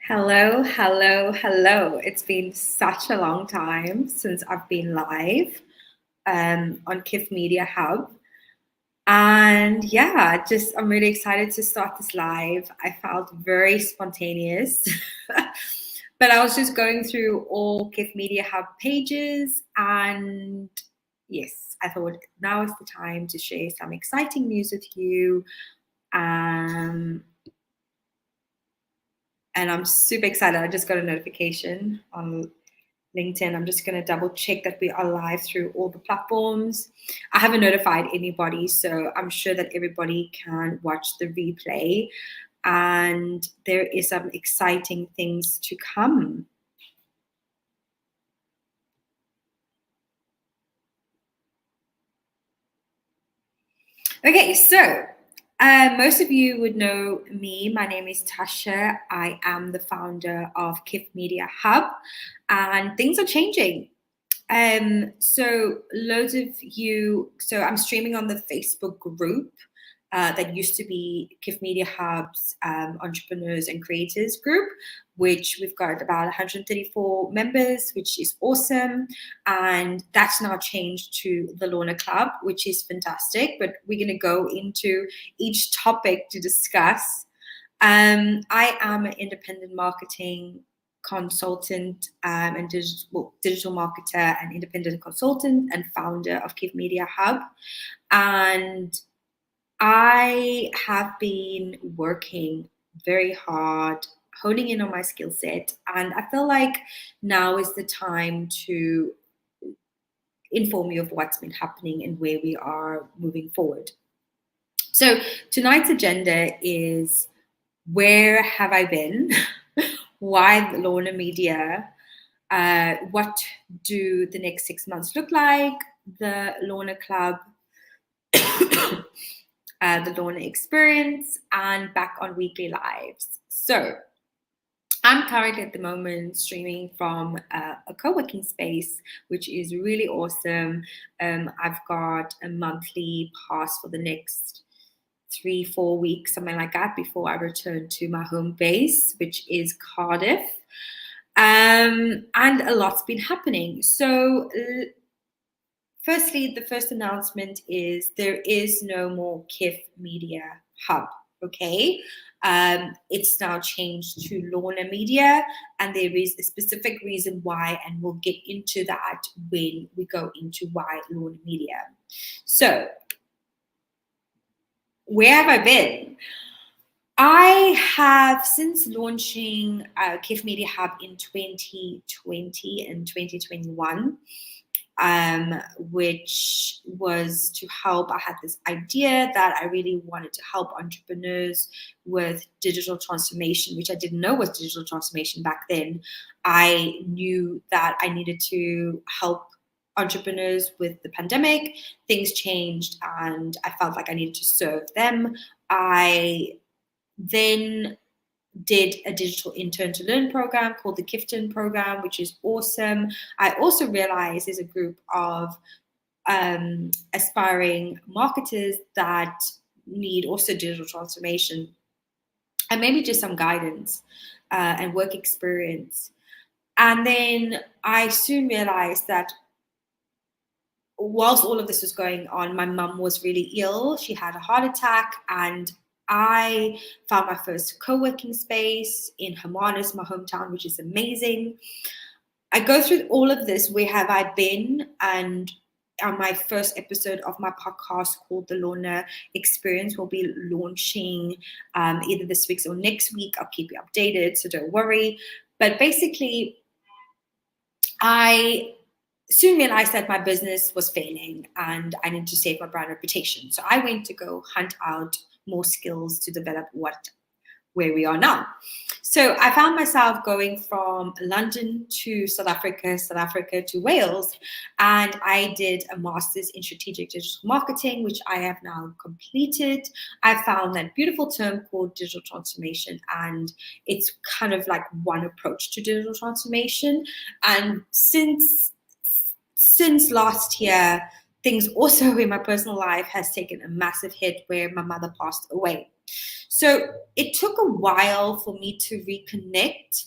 Hello, hello, hello. It's been such a long time since I've been live on KIF Media Hub. And yeah, just I'm really excited to start this live. I felt very spontaneous. But I was just going through all KIF Media Hub pages, and yes, I thought now is the time to share some exciting news with you. And I'm super excited. I just got a notification on LinkedIn. I'm just going to double check that we are live through all the platforms. I haven't notified anybody, so I'm sure that everybody can watch the replay. And there is some exciting things to come. Okay, so most of you would know me. My name is Tasha. I am the founder of KIF Media Hub, and things are changing. So loads of you, so I'm streaming on the Facebook group that used to be KIF Media Hub's Entrepreneurs and Creators group, which we've got about 134 members, which is awesome. And that's now changed to the LORNA Club, which is fantastic. But we're going to go into each topic to discuss. I am an independent marketing consultant and digital marketer and independent consultant and founder of KIF Media Hub. And I have been working very hard, honing in on my skill set, and I feel like now is the time to inform you of what's been happening and where we are moving forward. So tonight's agenda is where have I been? Why LORNA Media? What do the next 6 months look like? The LORNA Club, the LORNA Experience, and back on weekly lives. So I'm currently at the moment streaming from a co-working space, which is really awesome. I've got a monthly pass for the next 3-4 weeks, something like that, before I return to my home base, which is Cardiff. And a lot's been happening. So firstly, the first announcement is there is no more KIF Media Hub, okay? It's now changed to LORNA Media, and there is a specific reason why, and we'll get into that when we go into why LORNA Media. So, where have I been? I have, since launching KIF Media Hub in 2020 and 2021, which was to help. I had this idea that I really wanted to help entrepreneurs with digital transformation, which I didn't know was digital transformation back then. I knew that I needed to help entrepreneurs with the pandemic. Things changed, and I felt like I needed to serve them. I then did a digital intern to learn program called the Kifton program, which is awesome. I also realized there's a group of aspiring marketers that need also digital transformation and maybe just some guidance and work experience. And then I soon realized that whilst all of this was going on, my mum was really ill. She had a heart attack, and I found my first co-working space in Hermanus, my hometown, which is amazing. I go through all of this. Where have I been? And on my first episode of my podcast called the LORNA Experience will be launching either this week or next week. I'll keep you updated, so don't worry. But basically, I soon realized that my business was failing and I needed to save my brand reputation. So I went to go hunt out more skills to develop where we are now. So I found myself going from London to South Africa to Wales, and I did a master's in strategic digital marketing, which I have now completed. I found that beautiful term called digital transformation, and it's kind of like one approach to digital transformation. And since last year, things also in my personal life has taken a massive hit where my mother passed away. So it took a while for me to reconnect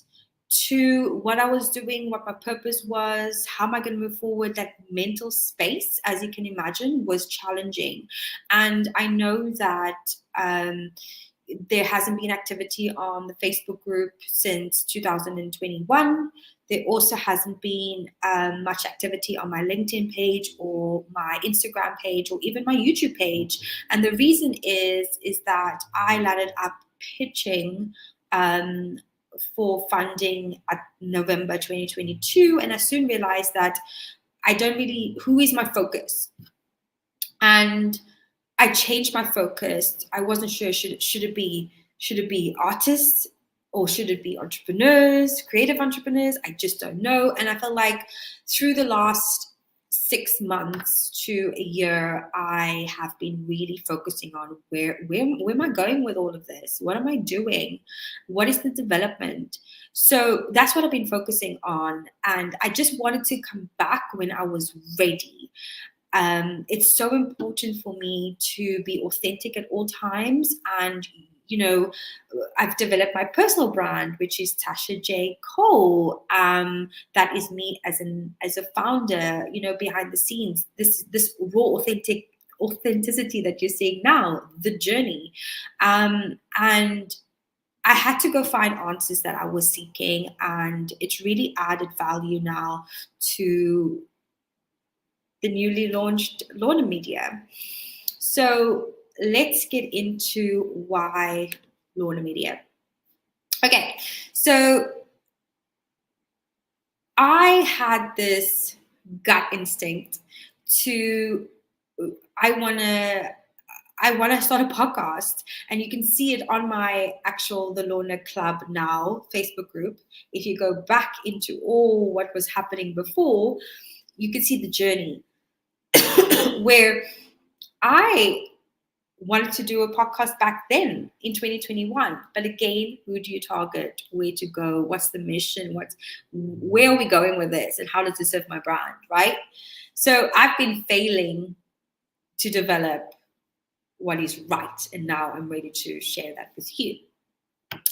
to what I was doing, what my purpose was, how am I going to move forward. That mental space, as you can imagine, was challenging. And I know that there hasn't been activity on the Facebook group since 2021. There also hasn't been much activity on my LinkedIn page or my Instagram page or even my YouTube page. And the reason is that I landed up pitching for funding at November 2022. And I soon realized that who is my focus? And I changed my focus. I wasn't sure should it be artists or should it be entrepreneurs, creative entrepreneurs? I just don't know. And I felt like through the last 6 months to a year, I have been really focusing on where am I going with all of this? What am I doing? What is the development? So that's what I've been focusing on. And I just wanted to come back when I was ready. It's so important for me to be authentic at all times. And, I've developed my personal brand, which is Tasha J. Cole. That is me as a founder, behind the scenes, this raw, authenticity that you're seeing now, the journey. And I had to go find answers that I was seeking, and it's really added value now to the newly launched LORNA Media. So let's get into why LORNA Media. Okay, so I had this gut instinct I want to start a podcast, and you can see it on my the LORNA Club now Facebook group. If you go back into all what was happening before, you can see the journey where I wanted to do a podcast back then in 2021. But again, who do you target? Where to go? What's the mission? Where are we going with this? And how does it serve my brand, right? So I've been failing to develop what is right. And now I'm ready to share that with you.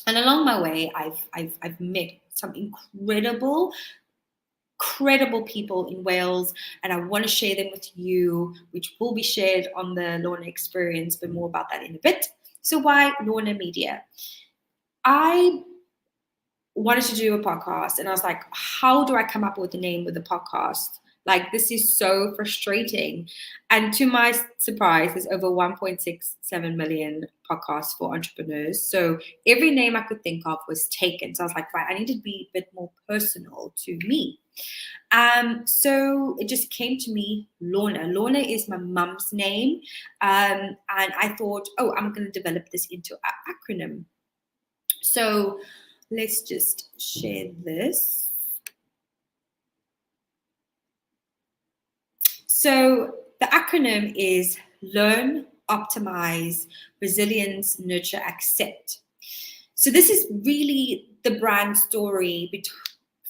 And along my way, I've met some incredible people in Wales, and I want to share them with you, which will be shared on the LORNA Experience, but more about that in a bit. So why LORNA Media? I wanted to do a podcast, and I was like, how do I come up with a name with a podcast? Like, this is so frustrating. And to my surprise, there's over 1.67 million podcasts for entrepreneurs. So every name I could think of was taken. So I was like, right, I need to be a bit more personal to me. So it just came to me, Lorna. Lorna is my mum's name. And I thought, I'm going to develop this into an acronym. So let's just share this. So the acronym is Learn, Optimize, Resilience, Nurture, Accept. So this is really the brand story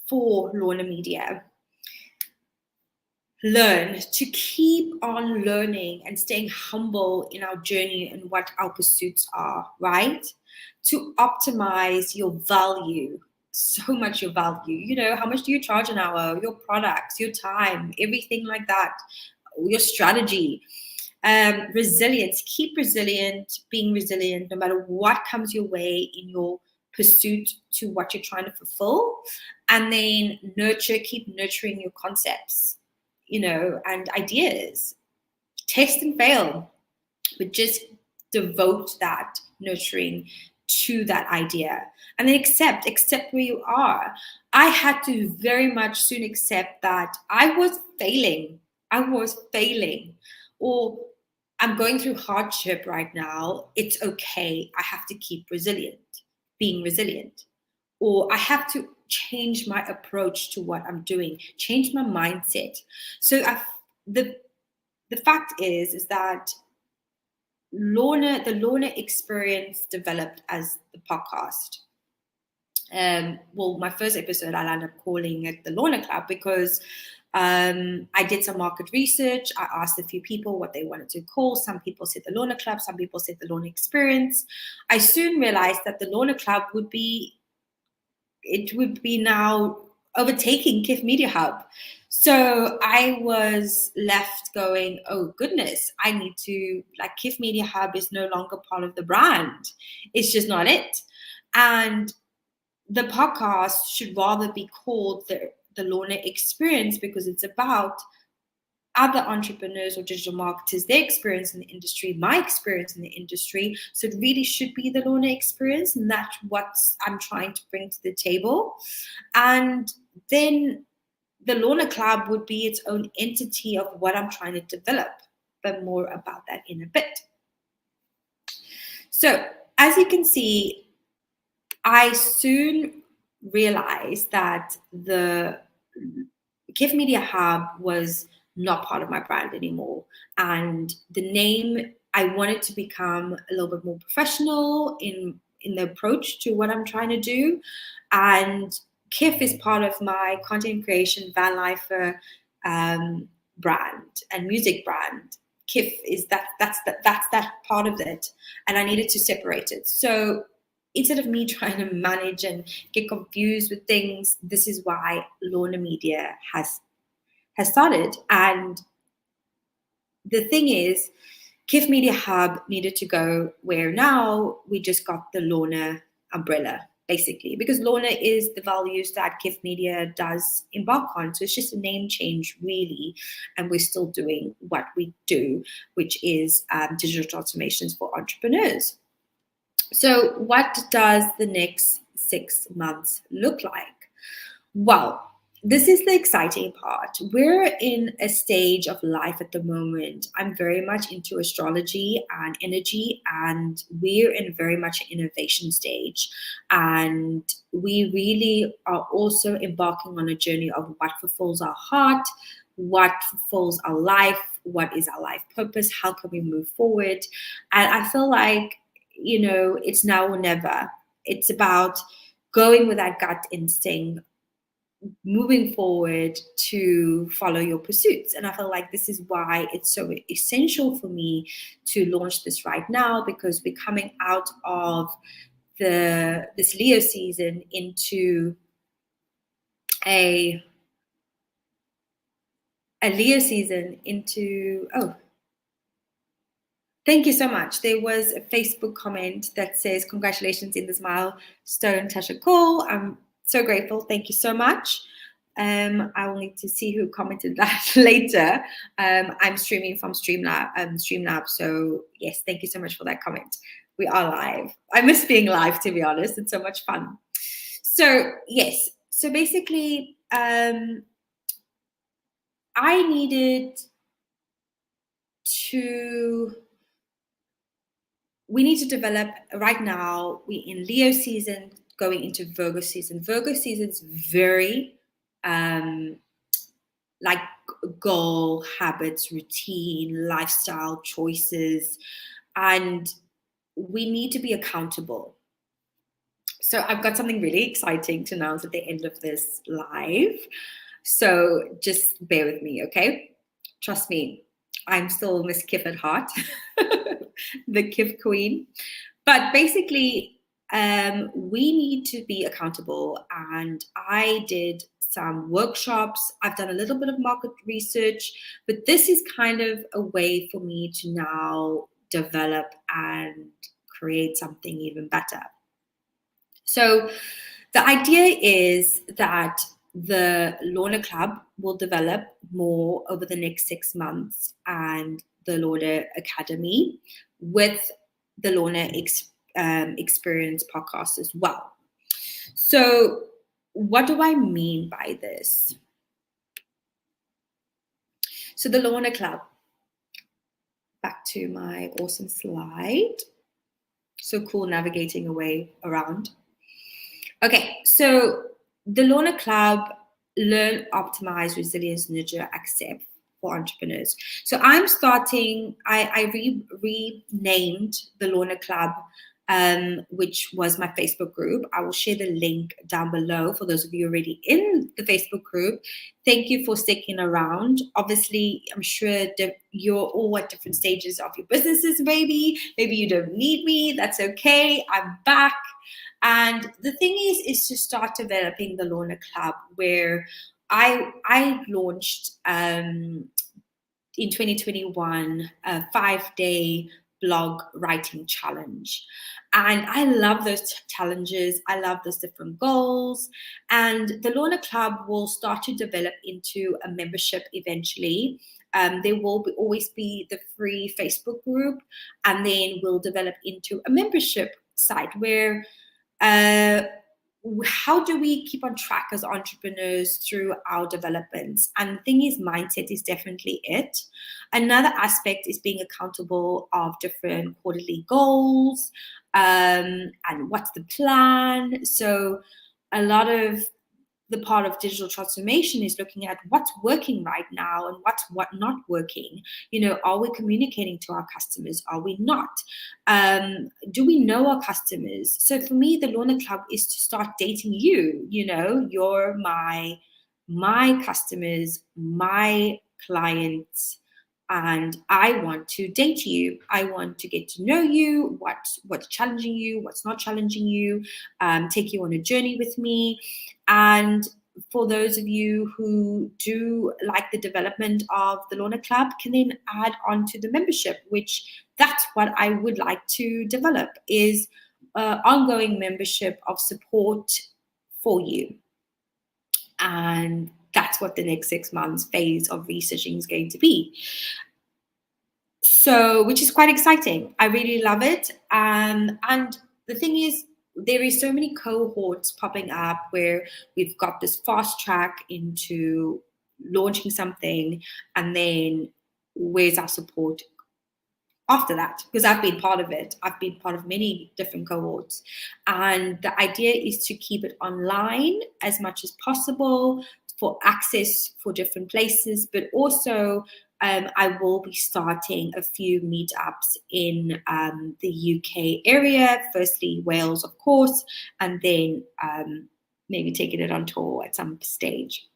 for LORNA Media. Learn, to keep on learning and staying humble in our journey and what our pursuits are, right? To optimize your value, so much your value. How much do you charge an hour, your products, your time, everything like that, your strategy. Resilience, keep resilient, being resilient no matter what comes your way in your pursuit to what you're trying to fulfill. And then nurture, keep nurturing your concepts, and ideas. Test and fail, but just devote that nurturing to that idea. And then accept where you are. I had to very much soon accept that I was failing, or I'm going through hardship right now. It's okay. I have to keep being resilient, or I have to change my approach to what I'm doing, change my mindset. So the fact is that the LORNA Experience developed as the podcast. My first episode, I ended up calling it the LORNA Club because I did some market research. I asked a few people what they wanted to call. Some people said the LORNA Club, some people said the LORNA Experience. I soon realized that the LORNA Club would be now overtaking KIF Media Hub. So I was left going, oh goodness, I need to, like, KIF Media Hub is no longer part of the brand. It's just not it. And the podcast should rather be called the LORNA Experience, because it's about other entrepreneurs or digital marketers, their experience in the industry, my experience in the industry. So it really should be the LORNA Experience, and that's what I'm trying to bring to the table. And then the LORNA Club would be its own entity of what I'm trying to develop, but more about that in a bit. So as you can see, I soon realized that the KIF Media Hub was not part of my brand anymore. And the name, I wanted to become a little bit more professional in the approach to what I'm trying to do. And KIF is part of my content creation, van lifer brand and music brand. KIF is that's that part of it. And I needed to separate it. So instead of me trying to manage and get confused with things, this is why LORNA Media has started. And the thing is, KIF Media Hub needed to go where now we just got the LORNA umbrella, basically, because LORNA is the values that KIF Media does embark on. So it's just a name change, really. And we're still doing what we do, which is digital transformations for entrepreneurs. So what does the next 6 months look like? Well, this is the exciting part. We're in a stage of life at the moment. I'm very much into astrology and energy, and we're in very much an innovation stage. And we really are also embarking on a journey of what fulfills our heart, what fulfills our life, what is our life purpose, how can we move forward. And I feel like, it's now or never. It's about going with that gut instinct, moving forward to follow your pursuits. And I feel like this is why it's so essential for me to launch this right now, because we're coming out of this Leo season into a Leo season into, thank you so much. There was a Facebook comment that says, congratulations in this milestone, Tasha Cole. I'm so grateful. Thank you so much. I will need to see who commented that later. I'm streaming from Streamlab. So yes, thank you so much for that comment. We are live. I miss being live, to be honest. It's so much fun. So yes, so basically, I needed to... we need to develop right now. We're in Leo season, going into Virgo season. Virgo season is very like goal, habits, routine, lifestyle choices, and we need to be accountable. So I've got something really exciting to announce at the end of this live. So just bear with me, okay? Trust me, I'm still Miss KIF at heart. The KIF queen. But basically, we need to be accountable. And I did some workshops. I've done a little bit of market research, but this is kind of a way for me to now develop and create something even better. So the idea is that the LORNA Club will develop more over the next 6 months, and the LORNA Academy with the LORNA Experience podcast as well. So what do I mean by this? So the LORNA Club, back to my awesome slide. So cool navigating around. Okay, so the LORNA Club, Learn, Optimize, Resilience, Nurture, Accept for entrepreneurs. So I'm starting, I renamed the LORNA Club which was my Facebook group. I will share the link down below for those of you already in the Facebook group. Thank you for sticking around. Obviously, I'm sure you're all at different stages of your businesses, maybe. Maybe you don't need me. That's okay. I'm back. And the thing is to start developing the LORNA Club, where I launched in 2021 a 5-day blog writing challenge. And I love those challenges. I love those different goals. And the LORNA Club will start to develop into a membership eventually. There will always be the free Facebook group, and then we'll develop into a membership site where how do we keep on track as entrepreneurs through our developments? And the thing is, mindset is definitely it. Another aspect is being accountable of different quarterly goals, and what's the plan. So a lot of the part of digital transformation is looking at what's working right now and what's not working. Are we communicating to our customers? Are we not? Do we know our customers? So for me, the LORNA Club is to start dating you. You're my customers, my clients, and I want to date you. I want to get to know you, what's challenging you, what's not challenging you, take you on a journey with me. And for those of you who do like the development of the LORNA Club, can then add on to the membership, which that's what I would like to develop, is ongoing membership of support for you. And that's what the next 6 months phase of researching is going to be. So, which is quite exciting. I really love it. And the thing is, there is so many cohorts popping up where we've got this fast track into launching something, and then where's our support after that? Because I've been part of it. I've been part of many different cohorts. And the idea is to keep it online as much as possible for access for different places, but also I will be starting a few meetups in the UK area, firstly Wales, of course, and then maybe taking it on tour at some stage.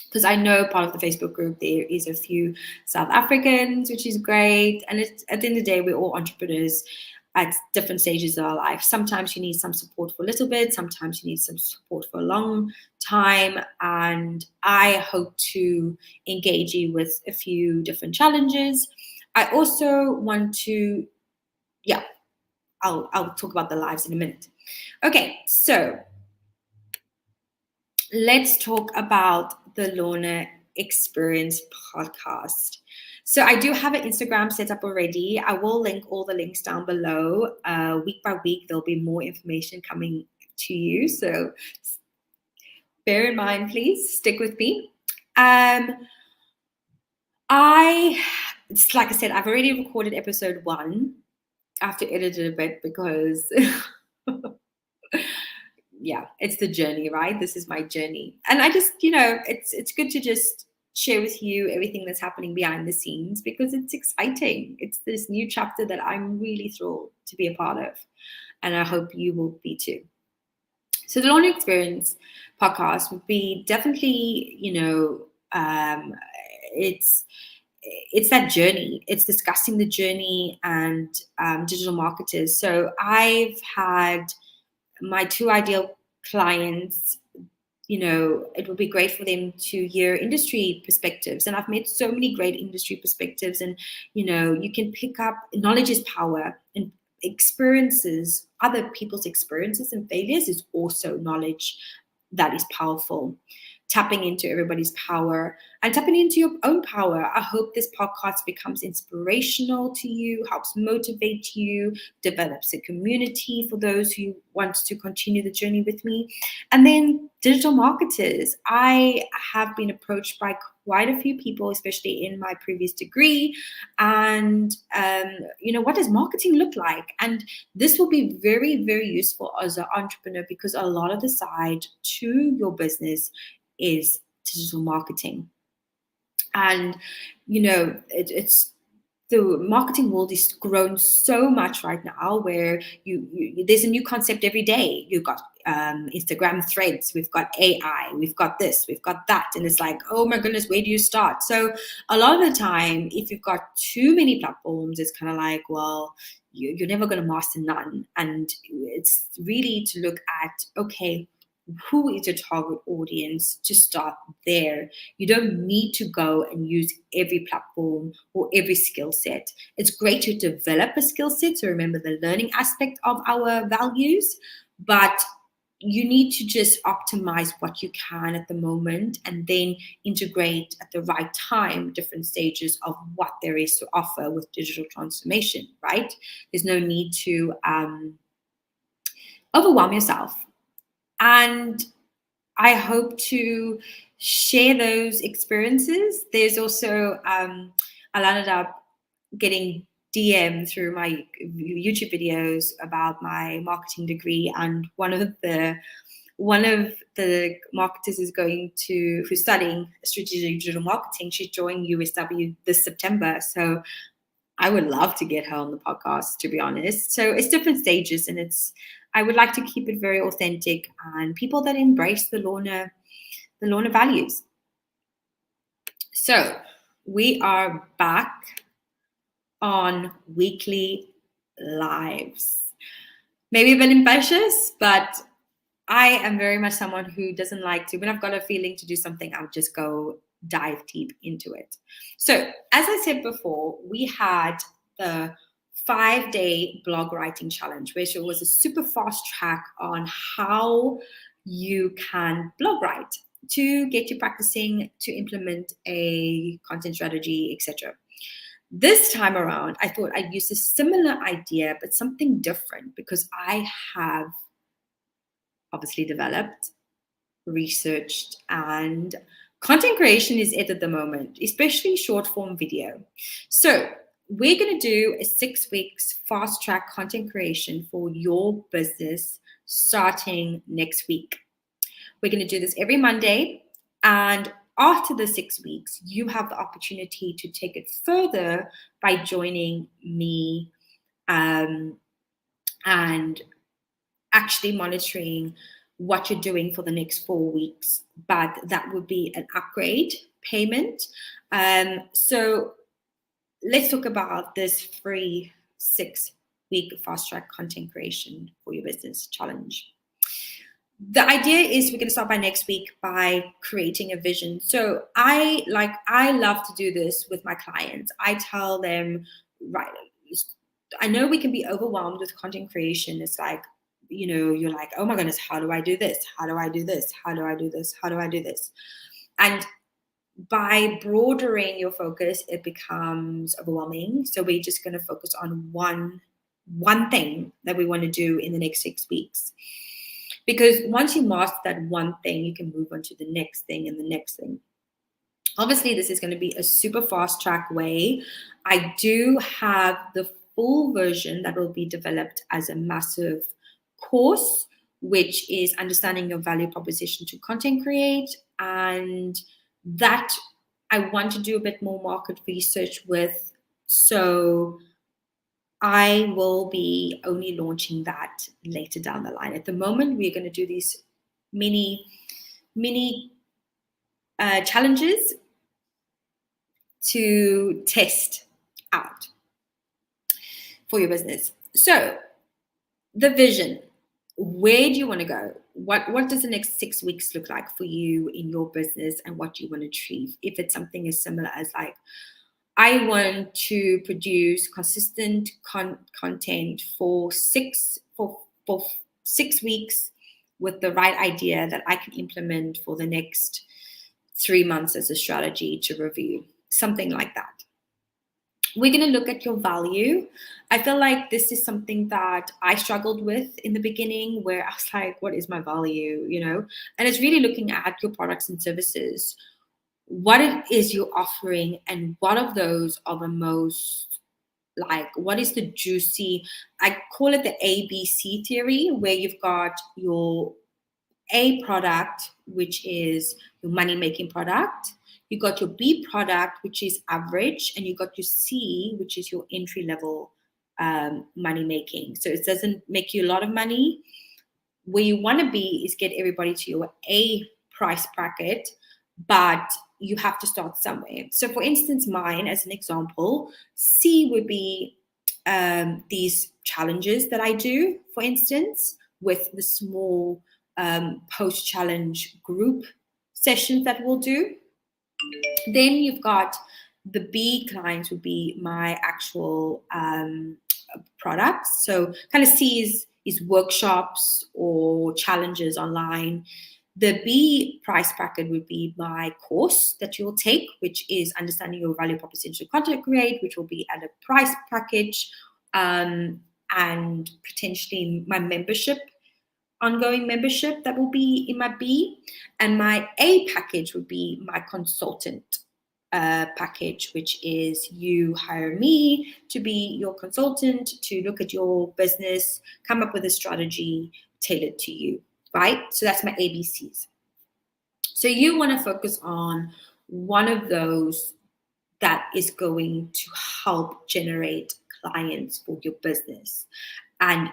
Because I know part of the Facebook group, there is a few South Africans, which is great. And at the end of the day, we're all entrepreneurs at different stages of our life. Sometimes you need some support for a little bit. Sometimes you need some support for a long time. And I hope to engage you with a few different challenges. I also want to, I'll talk about the lives in a minute. Okay, so let's talk about the LORNA Experience podcast. So I do have an Instagram set up already. I will link all the links down below. Week by week, there'll be more information coming to you. So bear in mind, please stick with me. It's like I said, I've already recorded episode 1. I have to edit it a bit because yeah, it's the journey, right? This is my journey. And I just, it's good to just share with you everything that's happening behind the scenes, because it's exciting. It's this new chapter that I'm really thrilled to be a part of. And I hope you will be too. So the LORNA Experience podcast would be definitely, it's that journey. It's discussing the journey and digital marketers. So I've had my 2 ideal clients, it would be great for them to hear industry perspectives. And I've met so many great industry perspectives. And, you can pick up, knowledge is power, and experiences, other people's experiences and failures is also knowledge that is powerful. Tapping into everybody's power and tapping into your own power. I hope this podcast becomes inspirational to you, helps motivate you, develops a community for those who want to continue the journey with me. And then digital marketers. I have been approached by quite a few people, especially in my previous degree. And, what does marketing look like? And this will be very, very useful as an entrepreneur, because a lot of the side to your business is digital marketing. And, it's the marketing world is grown so much right now, where there's a new concept every day. You've got Instagram threads, we've got AI, we've got this, we've got that, and it's like, oh my goodness, where do you start? So a lot of the time, if you've got too many platforms, it's kind of like, well, you're never going to master none. And it's really to look at, okay, who is your target audience, to start there. You don't need to go and use every platform or every skill set. It's great to develop a skill set, so remember the learning aspect of our values, but you need to just optimize what you can at the moment, and then integrate at the right time different stages of what there is to offer with digital transformation, right? There's no need to overwhelm yourself. And I hope to share those experiences. There's also, I landed up getting DM through my YouTube videos about my marketing degree, and one of the marketers who's studying strategic digital marketing. She's joining USW this September, so I would love to get her on the podcast, to be honest. So it's different stages, and I would like to keep it very authentic and people that embrace the Lorna values. So we are back on weekly lives. Maybe a bit ambitious, but I am very much someone who doesn't like to, when I've got a feeling to do something, I'll just go dive deep into it. So as I said before, we had the 5-day blog writing challenge, which was a super fast track on how you can blog write to get you practicing, to implement a content strategy, etc. This time around, I thought I'd use a similar idea, but something different, because I have obviously developed, researched, and content creation is it at the moment, especially short form video. So we're going to do a 6 weeks fast track content creation for your business starting next week. We're going to do this every Monday, and after the 6 weeks, you have the opportunity to take it further by joining me and actually monitoring what you're doing for the next 4 weeks. But that would be an upgrade payment. So let's talk about this free 6-week fast track content creation for your business challenge. The idea is we're going to start by next week by creating a vision. So I love to do this with my clients. I tell them, right, I know we can be overwhelmed with content creation. It's like, you're like, oh my goodness, how do I do this? How do I do this? How do I do this? How do I do this? And by broadening your focus, it becomes overwhelming. So we're just going to focus on one thing that we want to do in the next 6 weeks. Because once you master that one thing, you can move on to the next thing and the next thing. Obviously, this is going to be a super fast track way. I do have the full version that will be developed as a massive course, which is understanding your value proposition to content create. And that I want to do a bit more market research with. So I will be only launching that later down the line. At the moment, we're going to do these mini challenges to test out for your business. So the vision, where do you want to go? What does the next 6 weeks look like for you in your business, and what do you want to achieve? If it's something as similar as like, I want to produce consistent content for 6 weeks with the right idea that I can implement for the next 3 months as a strategy to review, something like that. We're going to look at your value. I feel like this is something that I struggled with in the beginning, where I was like, what is my value, And it's really looking at your products and services, what it is you're offering, and what of those are the most, what is the juicy, I call it the ABC theory, where you've got your A product, which is your money-making product, You got your B product, which is average, and you got your C, which is your entry level money making. So it doesn't make you a lot of money. Where you want to be is get everybody to your A price bracket, but you have to start somewhere. So for instance, mine as an example, C would be these challenges that I do, for instance, with the small post-challenge group sessions that we'll do. Then you've got the B clients would be my actual products. So kind of C is workshops or challenges online. The B price bracket would be my course that you'll take, which is understanding your value proposition content create, which will be at a price package, and potentially my membership, ongoing membership that will be in my B. And my A package would be my consultant package, which is you hire me to be your consultant, to look at your business, come up with a strategy tailored to you, right? So that's my ABCs. So you want to focus on one of those that is going to help generate clients for your business. And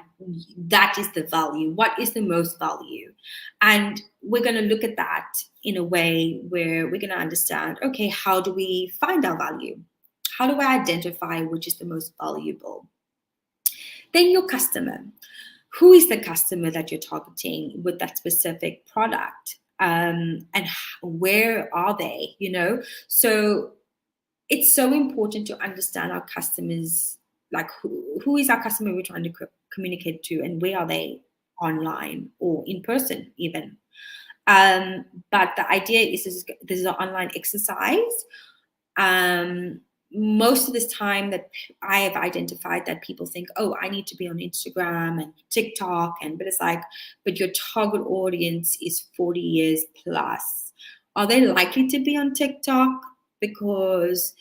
that is the value. What is the most value? And we're going to look at that in a way where we're going to understand, okay, how do we find our value? How do I identify which is the most valuable? Then your customer. Who is the customer that you're targeting with that specific product? And where are they? So it's so important to understand our customers, like who is our customer we're trying to communicate to, and where are they online or in person even. But the idea is this is an online exercise. Most of this time that I have identified that people think, oh, I need to be on Instagram and TikTok, but it's like, but your target audience is 40 years plus. Are they likely to be on TikTok? Because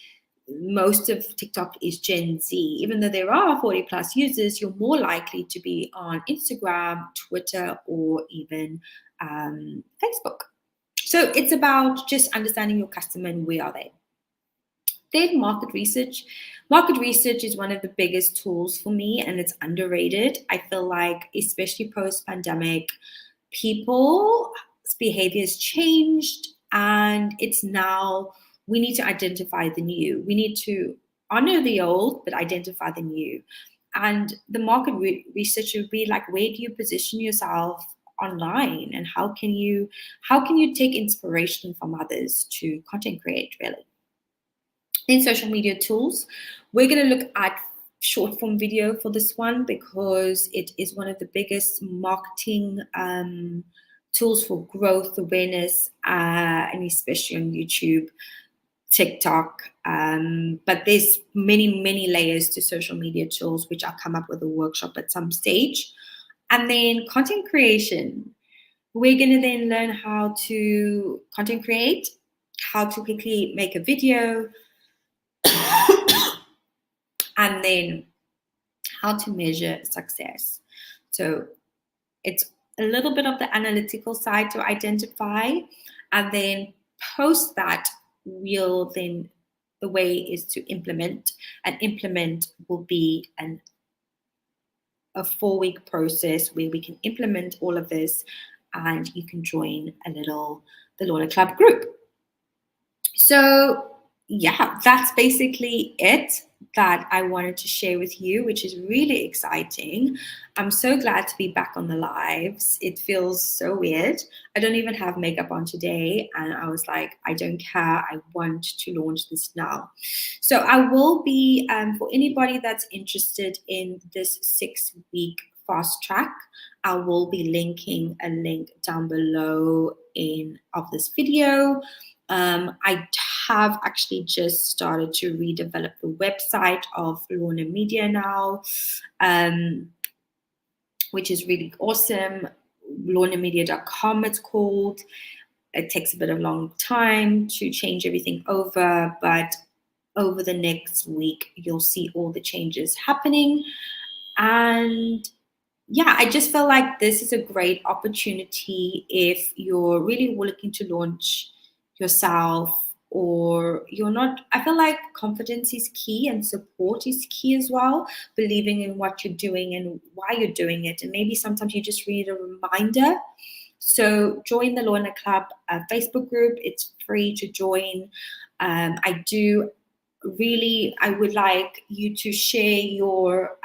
most of TikTok is Gen Z. Even though there are 40 plus users, you're more likely to be on Instagram, Twitter, or even Facebook. So it's about just understanding your customer and where are they. Then market research. Market research is one of the biggest tools for me, and it's underrated. I feel like, especially post-pandemic, people's behavior has changed, and it's now we need to identify the new. We need to honor the old, but identify the new. And the market research would be like, where do you position yourself online, and how can you take inspiration from others to content create, really? In social media tools, we're going to look at short form video for this one because it is one of the biggest marketing tools for growth, awareness, and especially on YouTube, TikTok. But there's many layers to social media tools, which I'll come up with a workshop at some stage. And then content creation. We're going to then learn how to content create, how to quickly make a video, and then how to measure success. So it's a little bit of the analytical side to identify, and then post that, the way is to implement, and implement will be a 4-week process where we can implement all of this, and you can join the LORNA Club group. So yeah, that's basically it that I wanted to share with you, which is really exciting. I'm so glad to be back on the lives. It feels so weird. I don't even have makeup on today, and I was like, I don't care. I want to launch this now. So I will be, for anybody that's interested in this 6-week fast track, I will be linking a link down below of this video. I have actually just started to redevelop the website of LORNA Media now, which is really awesome. LORNAmedia.com it's called. It takes a bit of long time to change everything over, but over the next week, you'll see all the changes happening. And yeah, I just felt like this is a great opportunity if you're really looking to launch yourself, or you're not, I feel like confidence is key and support is key as well, believing in what you're doing and why you're doing it. And maybe sometimes you just need a reminder. So join the Lorna Club Facebook group. It's free to join. I would like you to share your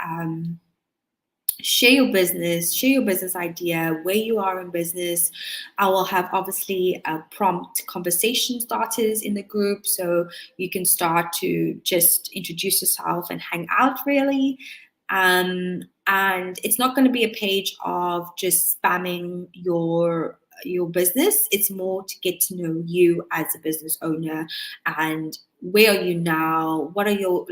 business idea, where you are in business. I will have obviously prompt conversation starters in the group, so you can start to just introduce yourself and hang out really. And it's not going to be a page of just spamming your business. It's more to get to know you as a business owner, and where are you now, what are your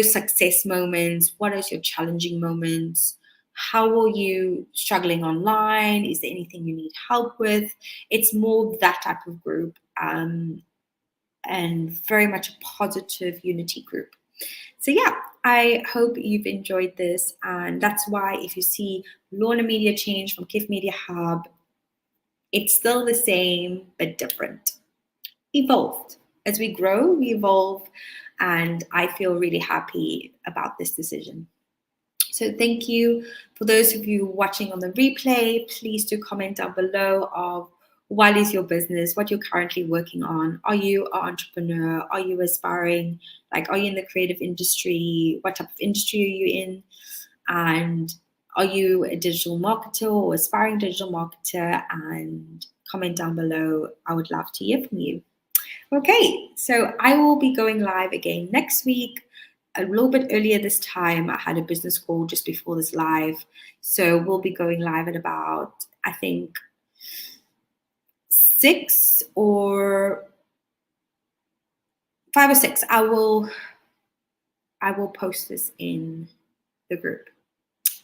success moments, what are your challenging moments, how are you struggling online, is there anything you need help with. It's more that type of group, and very much a positive unity group. So yeah, I hope you've enjoyed this, and that's why if you see Lorna Media change from KIF Media Hub, it's still the same but different. Evolved. As we grow, we evolve, and I feel really happy about this decision. So thank you. For those of you watching on the replay, please do comment down below of what is your business, what you're currently working on. Are you an entrepreneur? Are you aspiring? Like, are you in the creative industry? What type of industry are you in? And are you a digital marketer or aspiring digital marketer? And comment down below. I would love to hear from you. Okay, so I will be going live again next week. A little bit earlier this time. I had a business call just before this live. So we'll be going live at about, I think, 6 or 5 or 6. I will post this in the group.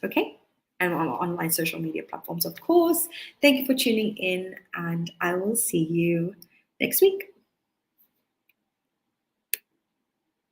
Okay? And on online social media platforms, of course. Thank you for tuning in, and I will see you next week.